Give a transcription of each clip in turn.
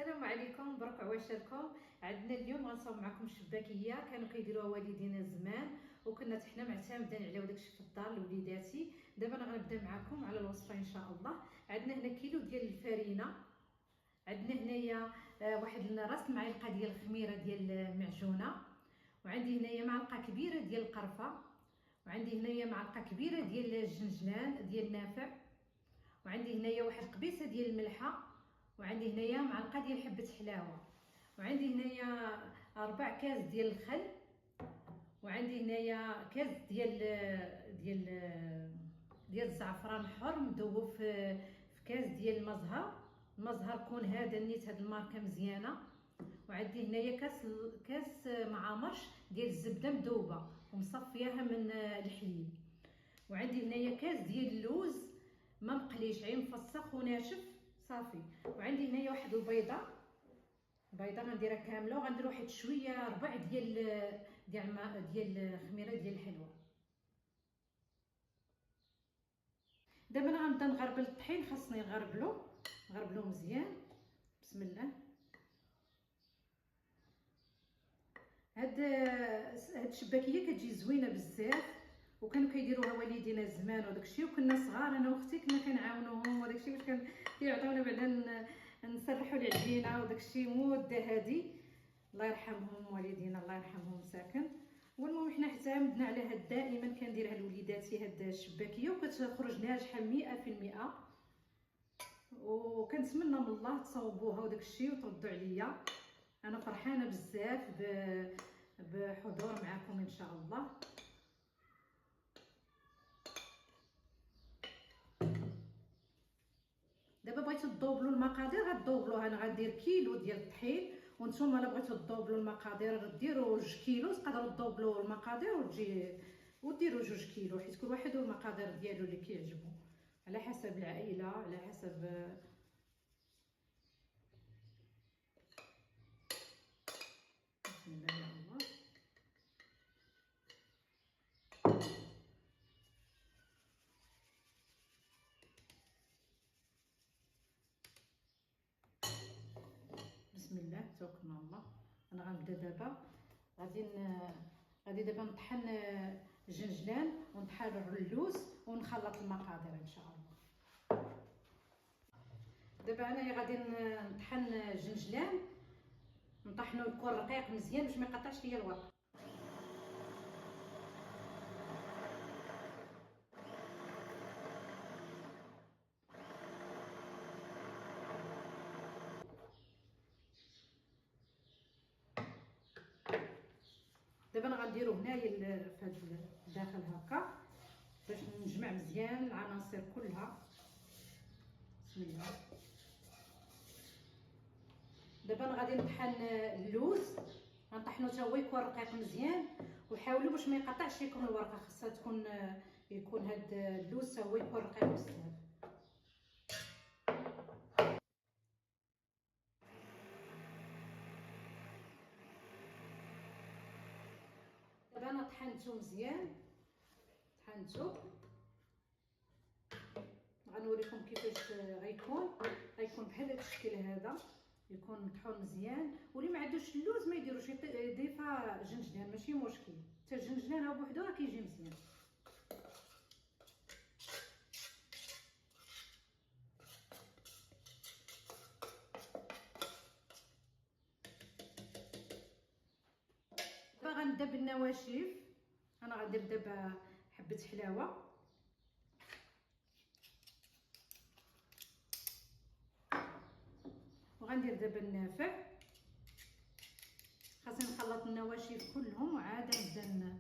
السلام عليكم، مبروك عواشركم. عندنا اليوم غنصاوب معكم شباكيه كانوا كيديروها والدينا زمان، وكنا حنا معتمدين عليها وداكشي في الدار لوليداتي. دابا انا غنبدا معكم على الوصفه ان شاء الله. عندنا هنا كيلو ديال الفرينه، عندنا هنايا واحد راس المعلقه ديال الخميره ديال المعجونه، وعندي هنايا معلقه كبيره ديال القرفه، وعندي هنايا معلقه كبيره ديال الجنجلان ديال النافع، وعندي هنايا واحد قبيصه ديال الملحه، وعندي هنايا معلقه ديال حبه حلاوه، وعندي هنايا 4 كاس ديال الخل، وعندي هنايا كاس ديال ديال الزعفران حر مذوب في كاس ديال المزهر كون هذا نيت هاد الماركه مزيانه، وعندي هنايا كاس معامرش ديال الزبده مذوبه ومصفياها من الحليب، وعندي هنايا كاس ديال اللوز ما مقليش غير مفسخ وناشف صافي، وعندي هنايا واحد البيضه غنديرها كامله، وغندير واحد شويه ربع ديال الخميره ديال الحلوه. دابا انا غنبدا نغربل الطحين، خاصني نغربلو مزيان. بسم الله. هاد الشباكيه كتجي زوينه بزاف، وكانوا كيديروها والدينا زمان وداكشي، وكنا صغار انا واختي كنا كنعاونوهم وداكشي باش كان كيعطيونا بعدا نسرحوا العجينه وداكشي مده هادي. الله يرحمهم والدينا، الله يرحمهم ساكن. والمهم حنا اعتمدنا على هاد دائما كنديرها لوليداتي هاد الشباكيه، وكتخرج ناجحه 100%. وكنتمنى من الله تصاوبوها وداكشي وتردوا عليا. انا فرحانه بزاف بحضور معكم ان شاء الله. دابا بغيتو تدوبلوا المقادير غدوبلوها. انا غندير كيلو ديال الطحين، وانتم الا بغيتو تدوبلوا المقادير ديروا 2 كيلو، تقدروا تدوبلوا المقادير وديروا 2 كيلو، حيت كل واحد والمقادير ديالو اللي كيعجبو على حسب العائله، على حسب. بسم الله يا الله. بسم الله، توكلنا على الله. انا غنبدا دابا، غادي دابا نطحن الجنجلان ونطحن اللوز ونخلط المقادير ان شاء الله. دابا انايا غادي نطحن الجنجلان، نطحنو يكون رقيق مزيان باش ما يقطعش ليا الورق. دابا انا غنديرو هنايا في هذا الداخل هكا باش نجمع مزيان العناصر كلها. بسم الله. دابا انا غادي نطحن اللوز، غنطحنو حتى هو يكون رقيق مزيان، وحاولوا باش ما يقطعش لكم الورقه، خاصها يكون هاد اللوز حتى هو يكون رقيق بزاف. دابا انا طحنتو مزيان، غنوريكم كيفاش غيكون بحال هذا الشكل هذا، يكون مطحون مزيان. واللي ما عندوش اللوز ما يديروش، يضيفها جنجلان ماشي مشكل، حتى الجنجلان ها بوحدو راه كيجي مزيان. دابا غنبدا بالنواشف. انا غندير دابا حبه حلاوه، وغندير دابا النافع. خاصني نخلط النواشف كلهم وعاد نبدا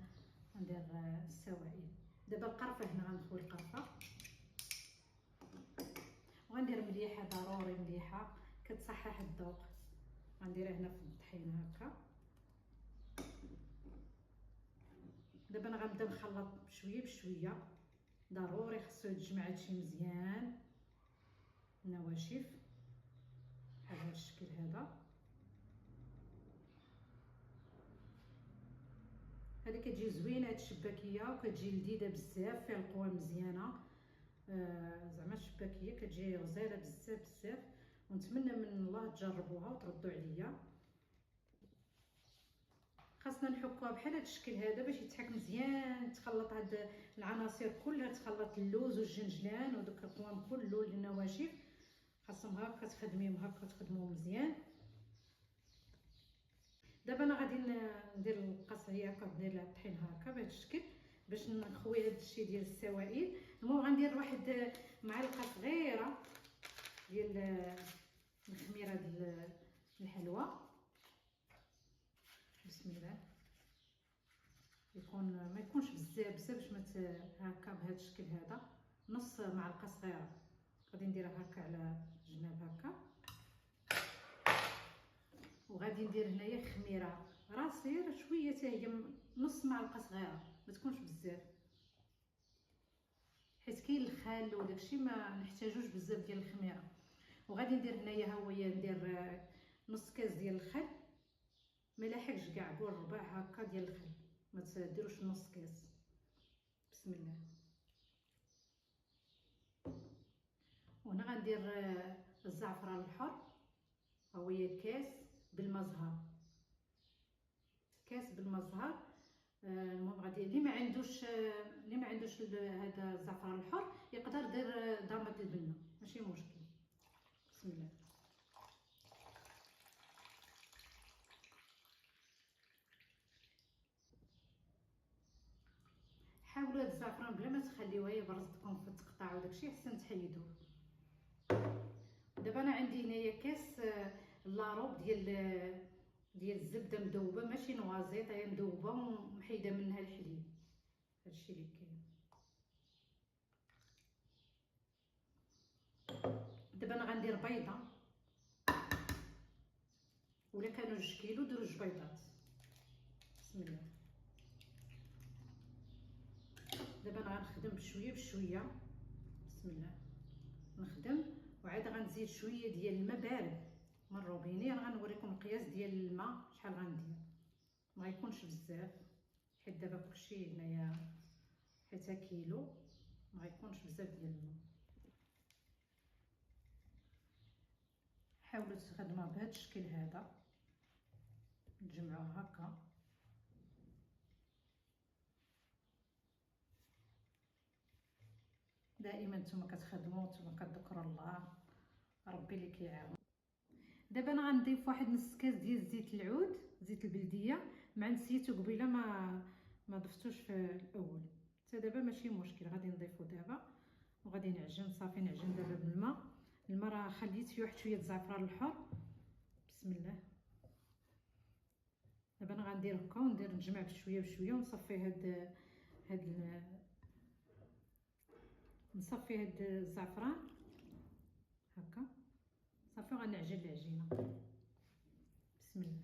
ندير السوائل. دابا القرفه، هنا غنخوي القرفه، وغندير مليحه، ضروري مليحه كتصحح الذوق. غنديرها هنا في الطحين هكا. دابا انا غنبدا نخلط بشويه بشويه، ضروري خصو يتجمع هادشي مزيان. النواشف بحال هذا الشكل هذا. هذه كتجي زوينه هاد الشباكيه، وكتجي لذيذه بزاف، فيها القوام مزيانه. زعما الشباكيه كتجي غزاله بزاف بزاف، ونتمنى من الله تجربوها وتردوا عليا. خاصنا نحكوها بحال هذا الشكل هذا باش يتحك مزيان، تخلط هاد العناصر كلها، تخلط اللوز والجنجلان وداك القوام كله النواشف، خاصهم هكا تخدميهم هكا تخدموهم مزيان. دابا انا غادي ندير القصعيه هكا، ندير لها الطحين هكا بهذا الشكل باش نخوي هذا الشيء ديال السوائل. المهم غندير واحد معلقه صغيره ديال الخميره ديال الحلوى. بسم الله. ما يكونش بزاف باش ما هكا بهذا الشكل هذا، نص معلقه صغيره غادي نديرها هكا على جناب هكا. وغادي ندير هنايا خميره راسير شويه حتى هي نص معلقه صغيره، ما تكونش بزاف حيت كاين الخل وداكشي ما نحتاجوش بزاف ديال الخميره. وغادي ندير هنايا ها هي ندير نص كاس ديال الخل، ما لاحقش كاع، قول ربع هكا ديال الخل، ما تديروش نص كاس. بسم الله. وهنا غندير الزعفران الحر، ها هي كاس بالمزهر، كاس بالمزهر. المهم غادي اللي ما عندوش هذا الزعفران الحر يقدر يدير ضامه البنه، ماشي مشكل. بسم الله. حاولوا هاد الزعفران بلا ما تخليوه يبرزكم في التقطاع وداكشي، حسن تحيدوه. دابا انا عندي هنايا كاس لاروب ديال الزبده مذوبه، ماشي نوازيط، هي مذوبه ومحيده منها الحليب. هادشي اللي كاين. دابا انا غندير بيضه، ولا كانوا 2 كيلو ديروا 2 بيضات. بسم الله. دابا انا غنخدم بشويه بشويه. بسم الله. نخدم وعاد غنزيد شويه ديال الماء بارد من الروبيني. انا غنوريكم القياس ديال الماء شحال غندير، ما يكونش بزاف حيت دابا كلشي هنايا حتى كيلو، ما يكونش بزاف ديال الماء. حاولوا تخدموها بهذا الشكل هذا، تجمعوها هكا. دائما نتوما كتخدموا نتوما كتذكروا الله، ربي اللي كيعاون. دابا انا غنضيف واحد نص كاس ديال زيت العود، زيت البلديه، مع نسيتو قبيله ما ضفتوش في الاول، حتى دابا ماشي مشكل. غادي نضيفو دابا وغادي نعجن. صافي نعجن دابا بالماء. الماء راه خليت فيه واحد شويه الزعفران الحر. بسم الله. دابا انا غندير هكا وندير نجمع بشويه بشويه ونصفي نصفي هاد الزعفران هكا. صافي غنعجن العجينه. بسم الله.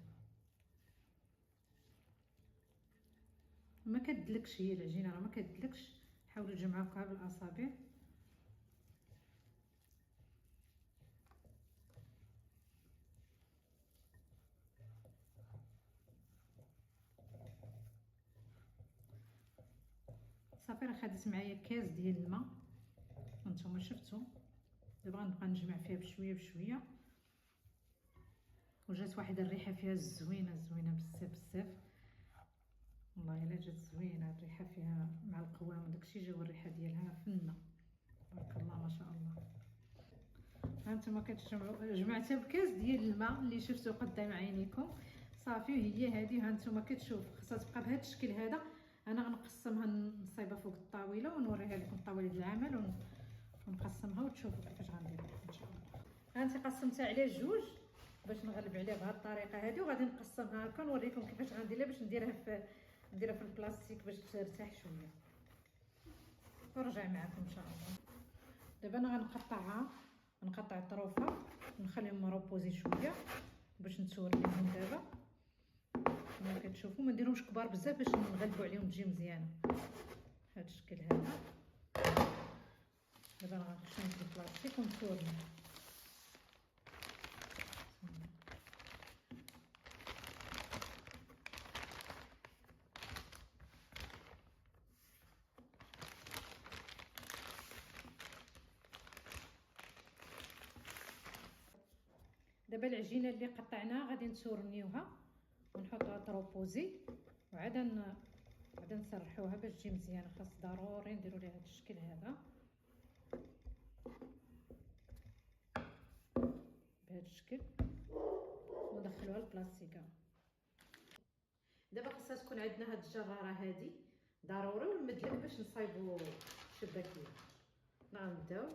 ما كتدلكش هي العجينه، راه ما كتدلكش. حاولوا تجمعوها بالاصابع. صافي راه خديت معايا كاس ديال الماء هانتوما شفتوا. دابا غنبقى نجمع فيها بشويه بشويه، وجات واحد الريحه فيها زوينه زوينه بزاف بزاف. والله الا جات زوينه الريحه فيها مع القوام وداكشي، جاو الريحه ديالها فنه تبارك الله ما شاء الله. هانتوما كتجمعوا، جمعتها بكاس ديال الماء اللي شفتوا قدام عينيكم. صافي هي هذه هانتوما كتشوف خاصها تبقى بهذا الشكل هذا. انا غنقسمها نصايبها فوق الطاوله ونوريها لكم الطاوله ديال العمل ونقسمها وتشوفوا كيفاش غندير ان شاء الله. هانتي قسمتها على جوج باش نغلب عليها بهذه الطريقه هذه، وغادي نقسمها هكا نوريكم كيفاش غنديرها باش نديرها في البلاستيك باش ترتاح شويه، ونرجع معكم ان شاء الله. دابا انا غنقطعها، نقطع الطروفه ونخليهم روبوزي شويه باش نتوريهم. دابا كما كتشوفوا ما نديرهمش كبار بزاف باش نغلبوا عليهم تجي مزيانه بهذا الشكل هذا. دابا غنخشهم في البلاستيك ونتورهم. دابا العجينه اللي قطعناها غادي نتورنيوها ونحطوها تروبوزي، وعاد نسرحوها باش تجي مزيانه. خاص ضروري نديرو ليها هذا الشكل هذا بهذا الشكل وندخلوها للبلاستيكه. دابا خاصها تكون عندنا هاد الجراره هادي ضروري والمدلك باش نصايبو الشباكيه. غنبداو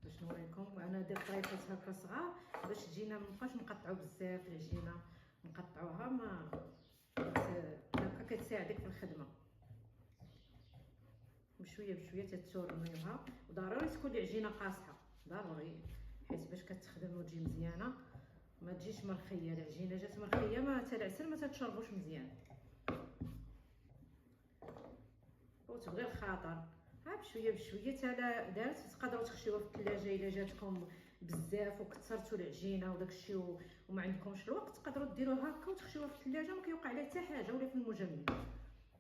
باش نوريكم. انا درت طريقات هكا صغار باش تجينا مابقاوش نقطعو بزاف العجينه، نقطعوها ما هكا كتساعدك في الخدمه. بشويه بشويه تتورنيوها، وضروري تكون العجينه قاصحه ضروري، حيت باش كتخدم وتجي مزيانه ما تجيش مرخيه. العجينه جات مرخيه ما حتى العسل ما تتشربوش مزيان وتبغي الخاطر. ها بشويه بشويه حتى دارت. تقدروا تخشيوها في الثلاجه الا جاتكم بزاف وكثرتوا العجينه وداكشي وما عندكمش الوقت، تقدروا ديروها هكا وتخشيوها في الثلاجه ما كيوقع لها حتى حاجه، ولا في المجمد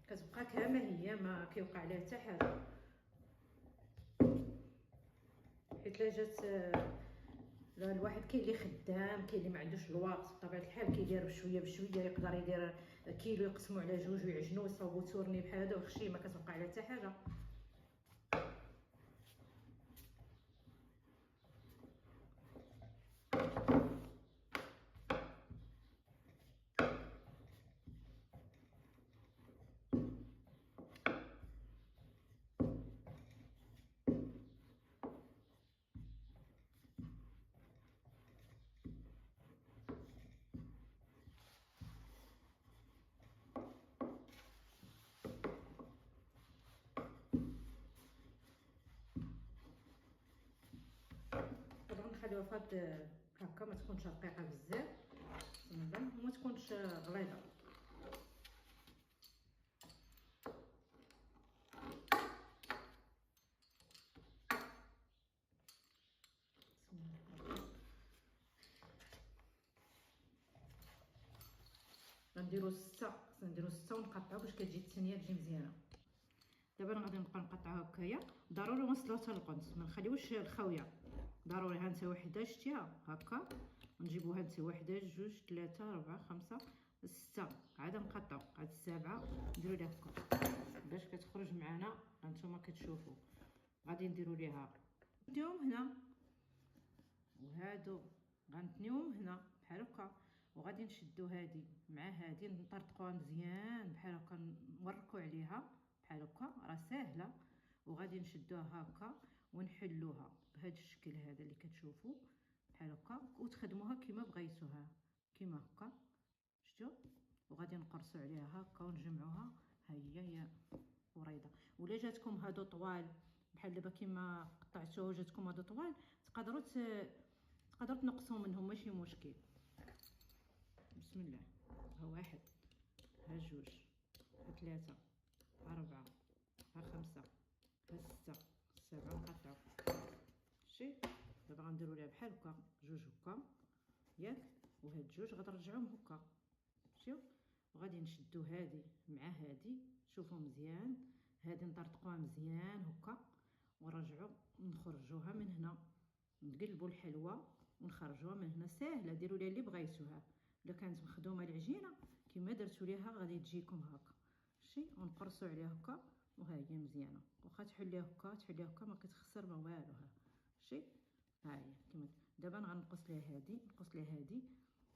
كتبقى كما هي ما كيوقع لها حتى حاجه. حيت لا جات الواحد كاين اللي خدام، كاين اللي ما عندوش الوقت بطبيعه الحال كيدير بشويه بشويه، يقدر يدير كيلو يقسمو على جوج ويعجنو ويصاوبو تورني بحال هذا ويخشي ما كتوقع على حتى حاجه. نخليوها فهاد هكا ما تكونش رقيقه بزاف وما تكونش غليظه. غنديرو 6 ونقطعو باش كتجي الثانيه تجي مزيانه. دابا غادي نبقى نقطعو هكايا. ضروري نوصلوها حتى القنت، ما نخليوش الخاويه ضروري. ها انت وحده شتيها هكا، نجيبوها انت وحده جوج 3 4 5 6 عاد نقطعو عاد السابعه نديرو ليها هكا باش كتخرج معنا. هانتوما كتشوفوا غادي نديرو ليها نديهم هنا، وهادو غنتنيوهم هنا بحال هكا، وغادي نشدو هادي مع هادي نطرطقوها مزيان بحال هكا، نوركو عليها بحال هكا راه ساهله. وغادي نشدوها هكا ونحلوها بهذا الشكل هذا اللي كتشوفوا بحال هكا، وتخدموها كما بغيتوها كما هكا شفتوا. وغادي نقرصوا عليها هكا ونجمعوها. ها هي وريضه. ولا جاتكم هادو طوال بحال دابا كما قطعتوه جاتكم هادو طوال، تقدروا تنقصوا منهم ماشي مشكل. بسم الله. ها واحد، ها جوج، ها ثلاثة، ها ربعة، ها خمسة، ها ستة، سبعة. نقطعو شتي. دابا غنديرو ليها بحال هكا جوج هكا ياك، وهاد جوج غنرجعوهم هكا شتيو. وغادي نشدو هادي مع هادي شوفوا مزيان، هادي نطرطقوها مزيان هكا ونرجعو نخرجوها من هنا، نقلبوا الحلوه ونخرجوها من هنا. ساهله ديروا ليها اللي بغيتوها. الا كانت مخدومه العجينه كما درتوا ليها غادي تجيكم هكا شتي. ونقرصوا عليها هكا وها هي مزيانه. واخا تحليها هكا ما كتخسر ما والو. ها شتي ها هي كما. دابا غنقص ليها هادي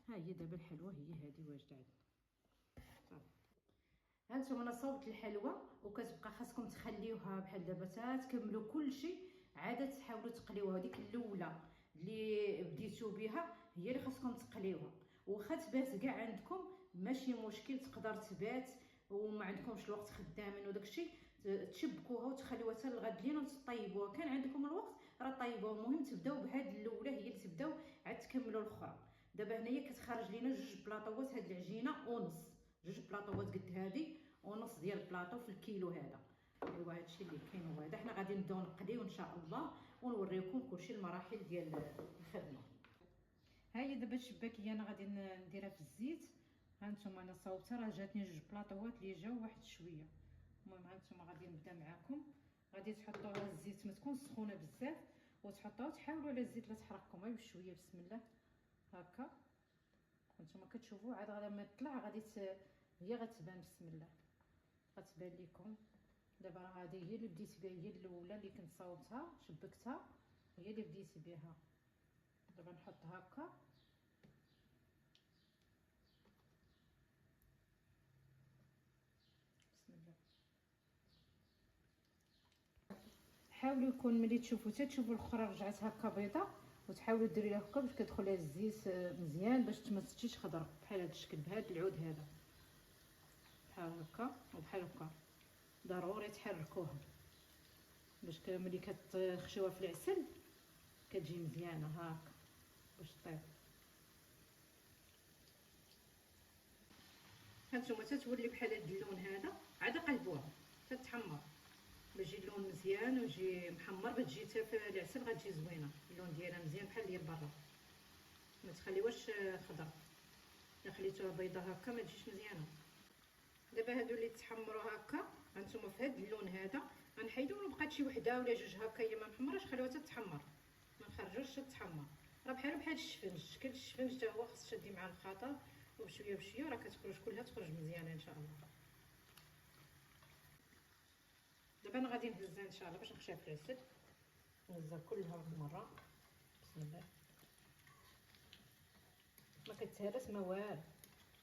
ها هي. دابا الحلوه هي هادي واجده عندنا صافي. هانتوما انا صوبت الحلوه وكتبقى خاصكم تخليوها بحال دابا حتى تكملوا كلشي، عاد تحاولوا تقليوها. ديك الاولى اللي بديتو بها هي اللي خاصكم تقليوها. واخا تبات كاع عندكم ماشي مشكل، تقدر تبات وما عندكمش الوقت خدامين وداكشي، تشبكوها وتخليوها حتى لغد الليل وتطيبوها. كان عندكم الوقت راه طيبوها. المهم تبداو بهاد الاولى هي اللي تبداو عاد تكملوا الاخرى. دابا هنايا كتخرج لينا جوج بلاطوات هاد العجينه ونص، جوج بلاطوات قد هادي ونص ديال البلاطو في الكيلو هذا. ايوا هادشي اللي كاين هو هذا. حنا غادي نبداو نقليو ان شاء الله ونوريكم كلشي المراحل ديال الخدمه. ها هي دابا الشباكيه انا غادي نديرها في الزيت. ها نتوما انا صاوبتها راه جاتني جوج بلاطوات اللي جاو واحد شويه. المهم ها نتوما غادي نبدا معاكم. غادي تحطوها الزيت ما تكونش سخونه بزاف، وتحطوها تحاولوا على الزيت لا تحرقكم غير بشويه. بسم الله. هكا هانتوما كتشوفوا. عاد لما يطلع غادي هي غتبان بسم الله، غتبان لكم. دابا راه هذه هي اللي بديت بها، هي الاولى اللي كنت صاوبتها شبكتها، هي اللي بديت بها. دابا نحط هكا بسم الله. حاولوا يكون ملي تشوفوا تشوفوا الاخرى رجعت هكا بيضه، وتحاولوا ديروا لها هكا باش كتدخل لها الزيت مزيان، باش ما تجيش خضره بحال هذا الشكل، بهذا العود هذا بحال هكا وبحال هكا. ضروري تحركوها باش ملي كتخشوها في العسل كتجي مزيانه هكا باش طيب. هانتوما تتولي بحال هاد اللون هذا، عاد قلبوها تتحمر باش يجي اللون مزيان ويجي محمر، باش تجي حتى في العسل غتجي زوينه، اللون ديالها مزيان بحال ديال برا. ما تخليوهاش خضره، الا خليتوها بيضه هكا ما تجيش مزيانه. دابا هادو اللي تحمروا هكا هانتوما في هاد اللون هذا غنحيدو، ولا بقات شي وحده ولا جوج هكا هي ما محمراش خليوها تتحمر، ما نخرجوش تتحمر. راه بحال الشفنج، شكل الشفنج حتى هو خاص تشدي مع الخطا، وبشويه بشويه راه كتخرج كلها تخرج مزيانه ان شاء الله. دابا انا غادي نهزها ان شاء الله باش نخشيها في العسل، نهزها كلها واحد المره بسم الله. ما كتهرس ما والو،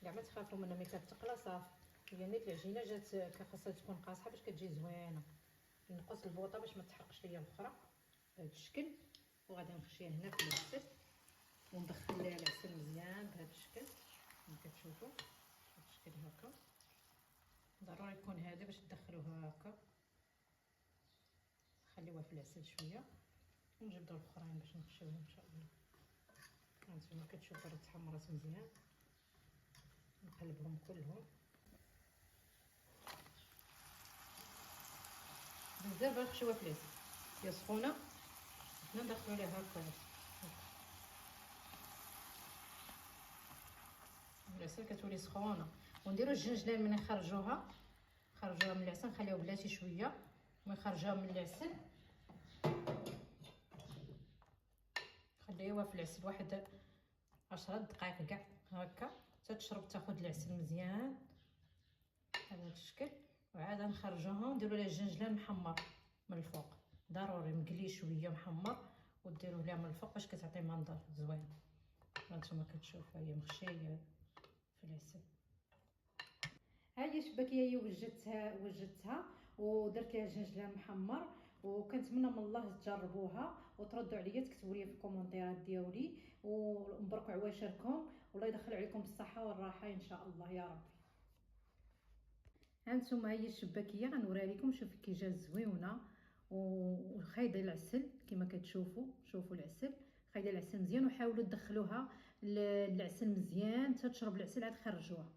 كاع ما تخافوا منها، ملي كتقلى صافي. هي نيت العجينه جات خاصها تكون قاصحه باش كتجي زوينه. نقص البوطه باش ما تحرقش ليا الاخرى بهذا الشكل، وغادي نخشيها هنا في العسل وندخل ليها العسل مزيان بهذا الشكل كما كتشوفوا. بهذا الشكل هكا ضروري يكون هذا باش تدخلوها هكا. خليوها في العسل شويه ونجبدوا الاخرين باش نخشيوهم ان شاء الله. هانتوما كتشوفوا راه تحمرات مزيان، نقلبهم كلهم بزاف باش نخشيوها في العسل. هي سخونه حنا ندخلوا ليها هكا العسل كتولي سخونه. ونديروا الجنجلان من نخرجوها من العسل نخليوها بلاتي شويه، ومن نخرجوها من العسل خليوها في العسل واحد 10 دقائق كاع هكا تتشرب تاخذ العسل مزيان بحال هذا الشكل. وعاد نخرجوها ونديروا لها الجنجلان محمر من الفوق، ضروري مقلي شويه محمر وديروه لها من الفوق باش كتعطي منظر زوين. هانتوما كتشوفوا هي مخشيه في العسل. ها هي الشباكيه هي وجدتها ودرت ليها الجنجلان محمر، وكنتمنى من الله تجربوها وتردوا عليا تكتبوا لي في الكومونتيرات ديالي، ومبروك عواشركم والله يدخل عليكم بالصحه والراحه ان شاء الله يا ربي. هانتوما هي الشباكيه غنوريها لكم، شوفوا كي جات زويونه وخايده العسل كما كتشوفوا. شوفوا العسل خايده العسل مزيان، وحاولوا تدخلوها العسل مزيان تتشرب العسل عاد خرجوها.